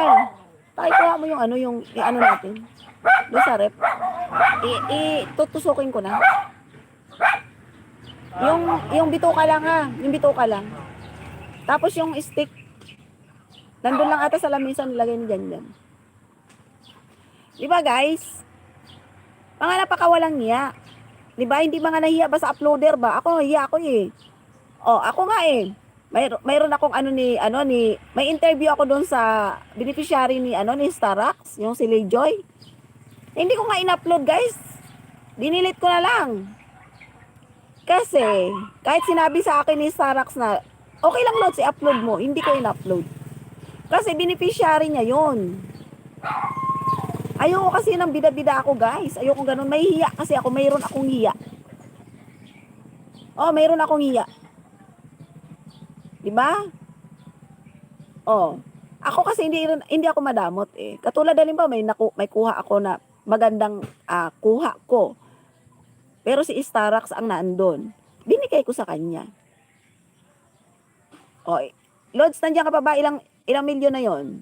Yan. Pakikuha mo yung ano, yung ano natin. Doon sa rep. Tutusukin ko na. Yung bituka lang ha. Yung bituka lang. Tapos yung stick. Nandun lang ata sa lamisa nilagay ni dyan. Diba guys? Mga napakawalang hiya. Diba? Hindi mga nahiya ba sa uploader ba? Ako, hiya ako eh. Ako nga eh. Mayroon akong may interview ako doon sa beneficiary ni Starax, yung si Joy. Hindi ko nga in-upload, guys. Dinilit ko na lang. Kasi kahit sinabi sa akin ni Starax na okay lang Lods, i-upload mo, hindi ko in-upload. Kasi beneficiary niya 'yon. Ayoko kasi ng bida-bida ako, guys. Ayoko ganun. May hiya kasi ako, mayroon akong hiya. Mayroon akong hiya. 'Di ba? Ako kasi hindi ako madamot eh. Katulad halimbawa may kuha ako na magandang kuha ko. Pero si Starax ang naandun. Binigay ko sa kanya. Lods, nandiyan ka pa ba? Ilang milyon na yon?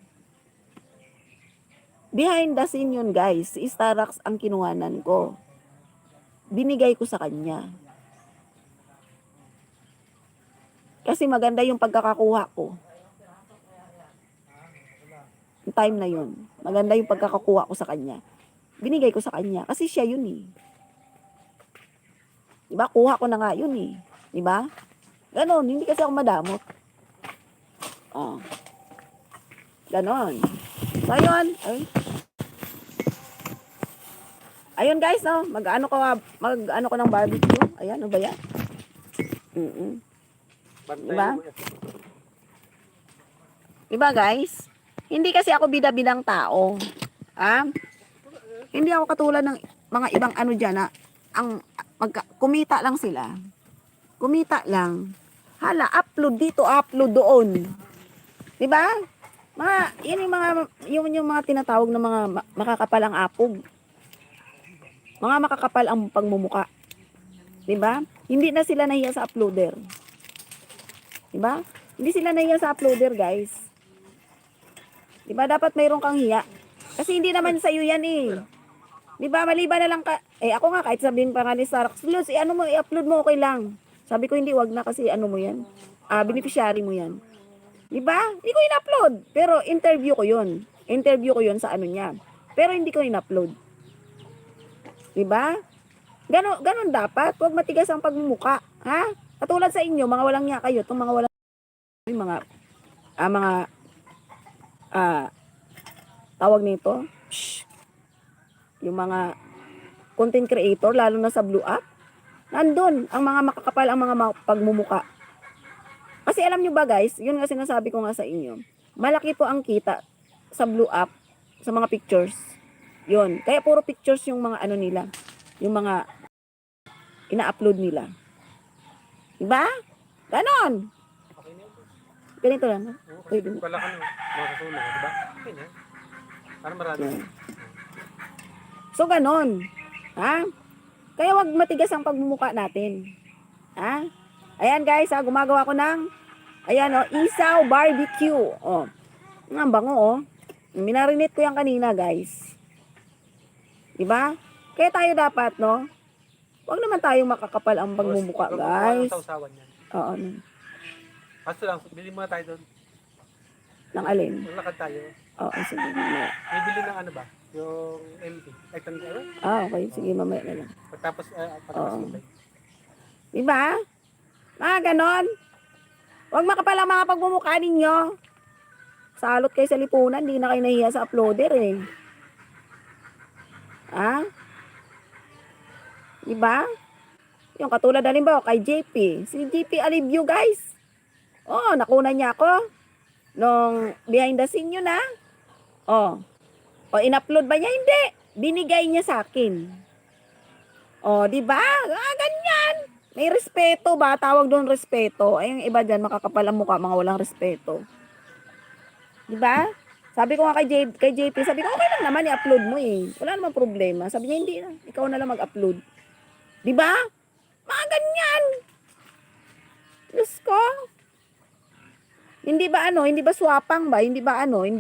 Behind the scene yun, guys. Si Starax ang kinuhanan ko. Binigay ko sa kanya. Kasi maganda yung pagkakakuha ko. Yung time na yun. Maganda yung pagkakakuha ko sa kanya. Binigay ko sa kanya. Kasi siya yun eh. Diba? Kuha ko na nga yun eh. Diba? Ganon. Hindi kasi ako madamot. Ganon. So, ayun. Ayun guys, no? Mag-ano ko ng barbecue. Ayan, ano ba yan? Diba? Diba guys? Hindi kasi ako bida-bidang tao. Hindi ako katulad ng mga ibang ano dyan na kumita lang sila. Kumita lang. Hala, upload dito, upload doon. Diba? Yung mga tinatawag na mga makakapal ang apog. Mga makakapal ang pagmumuka. Diba? Hindi na sila nahiya sa uploader. Diba? Hindi sila nahiya sa uploader, guys. Diba? Dapat mayroon kang hiya. Kasi hindi naman sa'yo yan eh. Diba? Maliban na lang ako nga, kahit sabihin pa nga ni Starax, Luz, i-upload mo, okay lang. Sabi ko, hindi, wag na kasi mo yan. Beneficiary mo yan. Diba? Hindi ko in-upload. Pero interview ko yun. Interview ko yun sa ano niya. Pero hindi ko in-upload. Diba? Ganon dapat. Huwag matigas ang pagmumuka. Ha? Katulad sa inyo, mga walang niya kayo. Itong mga walang tawag nito. Yung mga content creator, lalo na sa Blue App. Nandun, ang mga makakapal, ang mga pagmumuka. Kasi alam nyo ba guys, yun nga sinasabi ko nga sa inyo, malaki po ang kita sa Blue App, sa mga pictures. Yun. Kaya puro pictures yung mga ano nila, yung mga ina-upload nila. Diba? Ganon. Ganito lang. Pwede pala ka ng mga kasunod, diba? Okay na. Para marami. So, ganon. Ha? Kaya wag matigas ang pagmumuka natin. Ha? Ayan guys, gumagawa ko ng isaw barbecue. Ang bango Minarinate ko yan kanina, guys. Diba? Kaya tayo dapat, no? Wag naman tayong makakapal ang pagmumuka, guys. Oo. Kaso lang, bili muna tayo doon. Ng alin? Lakad tayo. Oo, sige. Bibili ng ano ba? Yung MT. Okay. Sige, mamaya na lang. Pagtapos yung live. Diba? Mga ganon. Huwag makapal ang mga pagmumukha ninyo. Salot kayo sa lipunan, hindi na kayo nahiya sa uploader eh. Diba? Yung katulad halimbawa kay JP. Si JP Alivio guys. Nakuna niya ako. Nung behind the scene yun in-upload ba niya? Hindi. Binigay niya sa akin. Diba? Ganyan. May respeto ba? Tawag doon respeto. Ay, yung iba dyan, makakapal ang mukha, mga walang respeto. Diba? Sabi ko nga kay JP, sabi ko, okay lang naman, i-upload mo eh. Wala namang problema. Sabi niya, hindi na. Ikaw na lang mag-upload. Diba? Mga ganyan. Diyos ko. Hindi ba swapang ba? Hindi ba hindi